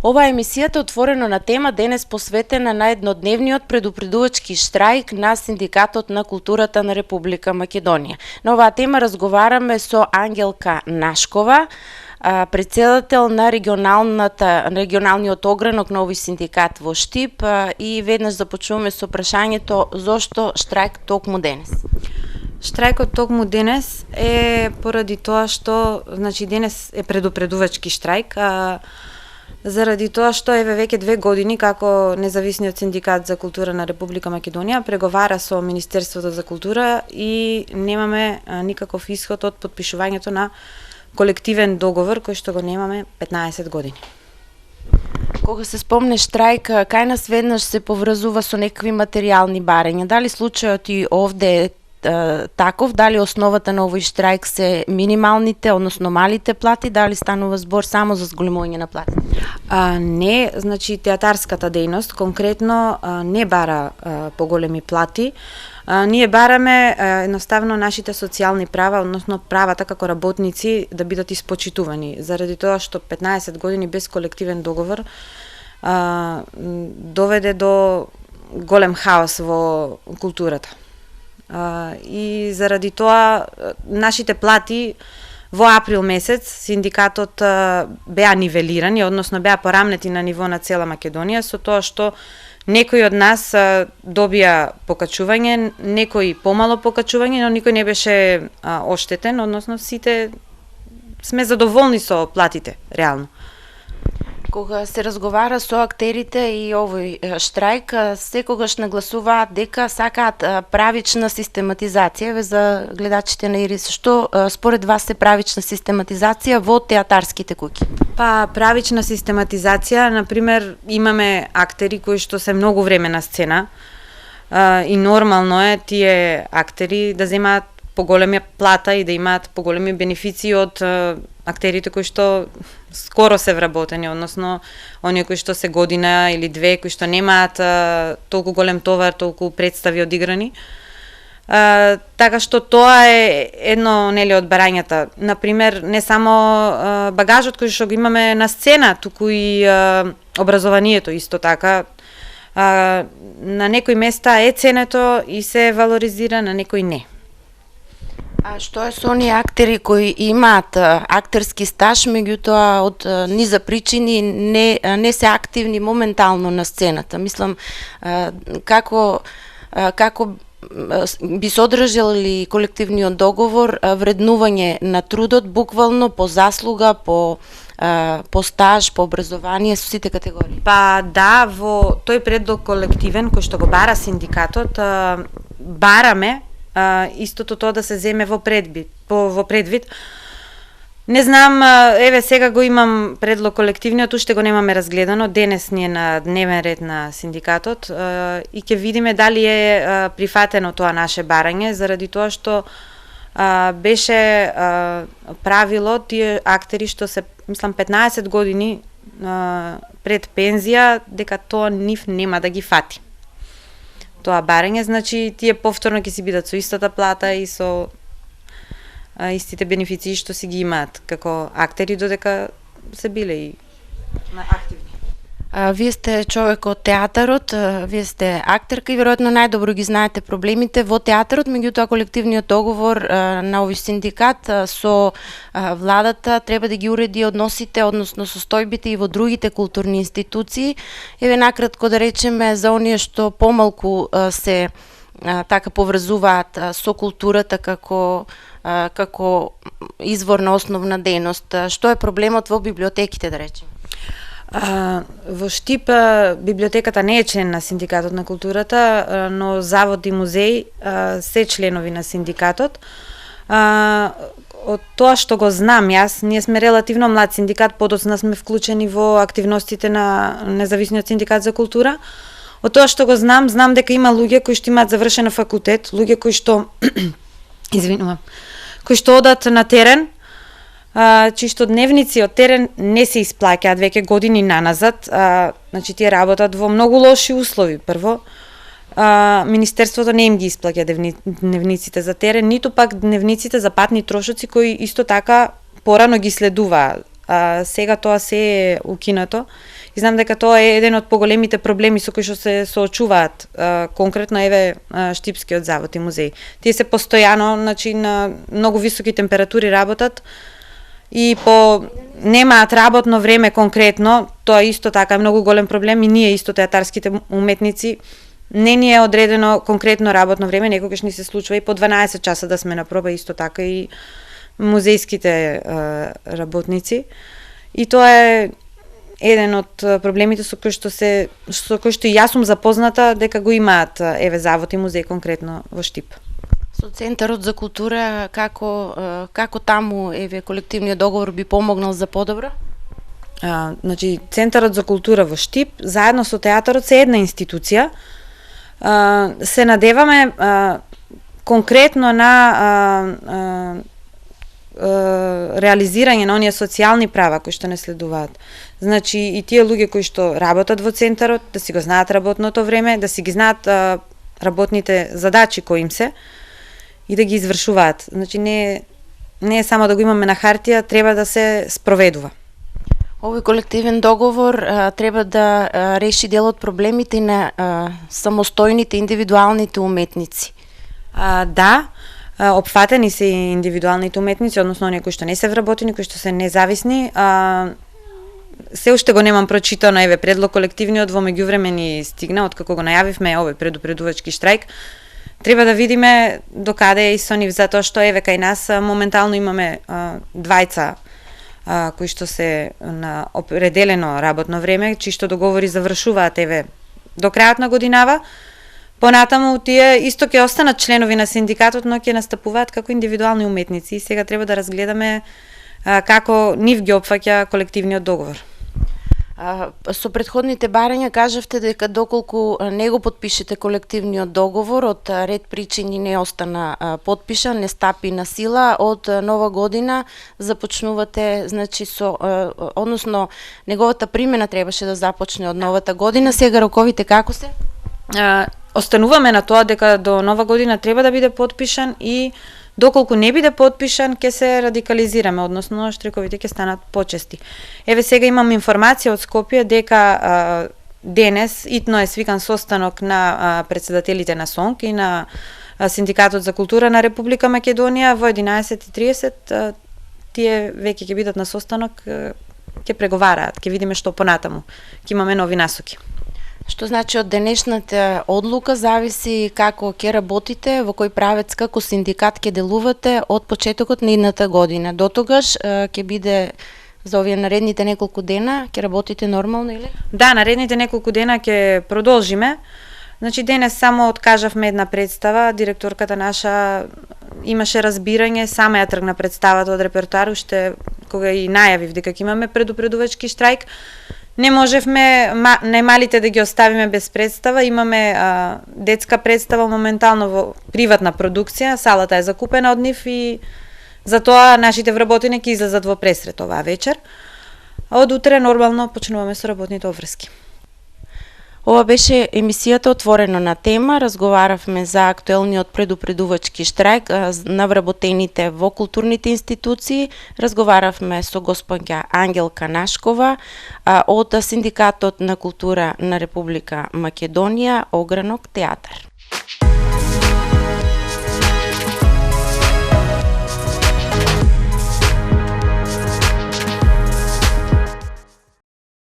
Ова емисијата е отворено на тема денес посветена на еднодневниот предупредувачки штрајк на Синдикатот на културата на Република Македонија. На оваа тема разговараме со Ангелка Нашкова, председател на регионалниот огранок на овој синдикат во Штип, и веднаш започнуваме со прашањето зошто штрајк токму денес? Штрајкот токму денес е поради тоа што, значи, денес е предупредувачки штрајк, заради тоа што еве веќе 2 години како независниот синдикат за култура на Република Македонија преговара со Министерството за култура и немаме никаков исход од потпишувањето на колективен договор кој што го немаме 15 години. Кога се спомне штрајк, кај нас веднаш се поврзува со некакви материјални барања. Дали случајот и овде е таков, дали основата на овој штрајк се минималните, односно малите плати, дали станува збор само за зголемување на плати? Не, значи театарската дејност конкретно не бара поголеми плати. Ние бараме едноставно нашите социјални права, односно правата како работници да бидат испочитувани, заради тоа што 15 години без колективен договор доведе до голем хаос во културата. И заради тоа нашите плати во април месец синдикатот беа нивелирани, односно беа порамнети на ниво на цела Македонија, со тоа што некои од нас добија покачување, некои помало покачување, но никој не беше оштетен, односно сите сме задоволни со платите, реално. Кога се разговара со актерите и овој штрајк, секогаш нагласуваат дека сакаат правична систематизација. За гледачите на Ирис, што според вас е правична систематизација во театарските куќи? Па, правична систематизација, например, имаме актери кои што се многу време на сцена и нормално е тие актери да земаат поголема плата и да имаат поголеми бенефиции од актерите кои што скоро се вработени, односно оние кои што се година или 2, кои што немаат толку голем товар, толку представи одиграни. Така што тоа е едно, нели, од барањата. Например, не само багажот кој што го имаме на сцена, туку и образованието исто така. На некои места е ценето и се валоризира, на некои не. А што е со оние актери кои имаат актерски стаж, меѓутоа од низа причини не се активни моментално на сцената? Мислам, како би содржал ли колективниот договор вреднување на трудот буквално по заслуга, по стаж, по образование, со сите категории? Па да, во тој предлог колективен кој што го бара синдикатот, бараме истото тоа да се земе во предвид. Не знам, еве сега го имам предлог колективниот, уште го немаме разгледано, денес ни е на дневен ред на синдикатот и ќе видиме дали е прифатено тоа наше барање, заради тоа што беше правило тие актери што се, мислам, 15 години пред пензија, дека тоа нив нема да ги фати тоа барање, значи тие повторно ќе си бидат со истата плата и со истите бенефиции што си ги имаат како актери, додека се биле и активни. Вие сте човек од театарот, вие сте актерка и веројатно најдобро ги знаете проблемите во театарот, меѓутоа колективниот договор на овој синдикат со владата треба да ги уреди односите, односно состојбите и во другите културни институции. Еве накратко да речеме за оние што помалку се така поврзуваат со културата како извор на основна дејност. Што е проблемот во библиотеките, да речеме? Во Штип библиотеката не е член на Синдикатот на културата, но Завод и музеј се членови на синдикатот. Од тоа што го знам јас, ние сме релативно млад синдикат, подоцна сме вклучени во активностите на Независниот синдикат за култура. Од тоа што го знам дека има луѓе кои што имаат завршен факултет, луѓе кои што кои што одат на терен, чии што дневници од терен не се исплаќаат веќе години наназад, значи тие работат во многу лоши услови. Прво, Министерството не им ги исплаќа дневниците за терен, ниту пак дневниците за патни трошоци кои исто така порано ги следуваа. Сега тоа се е укинато И знам дека тоа е еден од поголемите проблеми со кои што се соочуваат конкретно Штипскиот завод и музеј. Тие се постојано, значи на многу високи температури работат и немаат работно време конкретно. Тоа исто така е многу голем проблем и ние исто театарските уметници не ни е одредено конкретно работно време, некогаш ни се случува и по 12 часа да сме на проба, исто така и музејските работници. И тоа е еден од проблемите со кои што и јас сум запозната дека го имаат завод и музеј конкретно во Штип. Со Центарот за култура како таму колективниот договор би помогнал за подобро? Значи Центарот за култура во Штип заедно со театарот се една институција. Се надеваме конкретно на реализирање на оние социјални права кои што не следуваат. Значи и тие луѓе кои што работат во Центарот да си го знаат работното време, да си ги знаат работните задачи кои им се и да ги извршуваат. Значи не е само да го имаме на хартија, треба да се спроведува. Овој колективен договор треба да реши дел од проблемите на самостојните индивидуалните уметници. Да, опфатени се и индивидуалните уметници, односно оние кои што не се вработени, кои што се независни. Се уште го немам прочитано предлог колективниот, во меѓувреме ни стигна откако го најавивме овој предупредувачки штрајк. Треба да видиме докаде е и со нив, затоа што кај нас моментално имаме двајца кои што се на определено работно време, чисто договори завршуваат до крајот на годинава. Понатаму тие исто ќе останат членови на синдикатот, но ќе настапуваат како индивидуални уметници и сега треба да разгледаме како нив ги опфаќа колективниот договор. Со претходните барања кажавте дека доколку не го подпишете колективниот договор, од ред причини не остана подпишан, не стапи на сила, од нова година започнувате, значи односно неговата примена требаше да започне од новата година, сега роковите како се? Остануваме на тоа дека до нова година треба да биде подпишан и доколку не биде подпишан ќе се радикализираме, односно штрековите ќе станат почести. Сега имам информација од Скопје дека денес итно е свикан состанок на претседателите на СОНК и на Синдикатот за култура на Република Македонија во 11:30. Тие веќе ќе бидат на состанок, ќе преговараат, ќе видиме што понатаму. Ќе имаме нови насоки. Што значи од денешната одлука зависи како ќе работите, во кој правец како синдикат ќе делувате од почетокот на идната година. До тогаш ќе биде за овие наредните неколку дена, ќе работите нормално или? Да, наредните неколку дена ќе продолжиме. Значи денес само откажавме една представа, директорката наша имаше разбирање, сама ја тргна представата од репертоар, уште кога и најавив дека ќе имаме предупредувачки штрајк. Не можевме најмалите да ги оставиме без представа, имаме детска представа моментално во приватна продукција, салата е закупена од нив и затоа нашите вработени ќе излезат во пресрет оваа вечер. Од утре нормално почнуваме со работните обврски. Ова беше емисијата Отворено на тема. Разговаравме за актуелниот предупредувачки штрајк на вработените во културните институции. Разговаравме со госпоѓа Ангелка Нашкова од Синдикатот на култура на Република Македонија, Огранок театар.